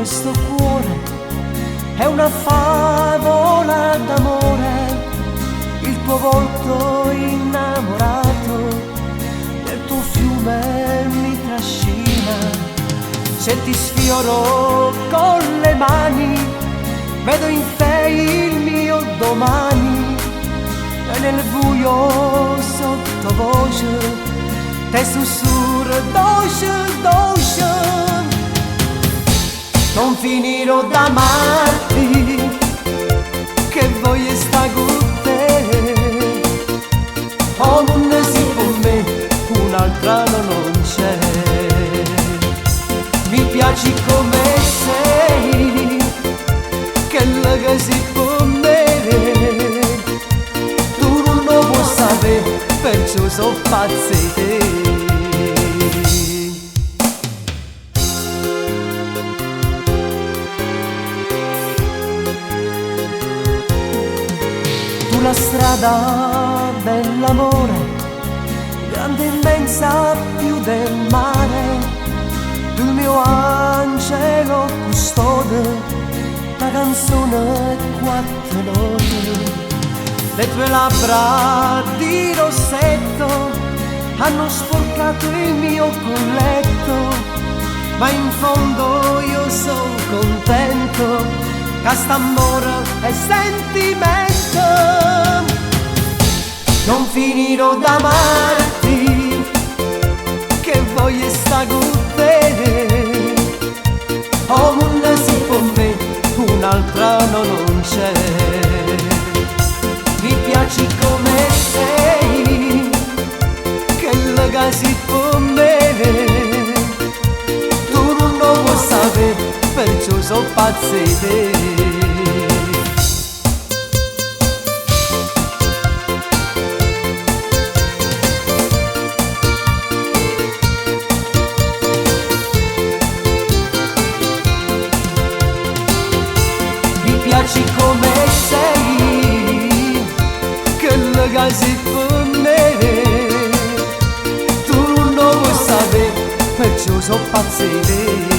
questo cuore è una favola d'amore, il tuo volto innamorato del tuo fiume mi trascina. Se ti sfioro con le mani, vedo in te il mio domani, e nel buio sottovoce te sussurro dolce, dolce. Non finirò d'amarti, che voglio sta con te. Oh, non si con me, un'altra non c'è. Mi piaci come sei, che lega si con me. Tu non lo puoi sapere, perciò sono pazza di te. La strada dell'amore, grande immensa più del mare, tu il mio angelo custode, la canzone quattro note. Le tue labbra di rossetto hanno sporcato il mio colletto, ma in fondo io sono contento, che st'amore è sentimento. Non finirò d'amarti, che voglio sta con te. Oh, non si può me, un'altra non c'è. Mi piaci come sei, che lega si con me. Tu non lo puoi sapere, perciò sono pazza di te. Piaci come sei, che lega si con me. Tu non lo vuoi sapere, perciò sono pazza di te.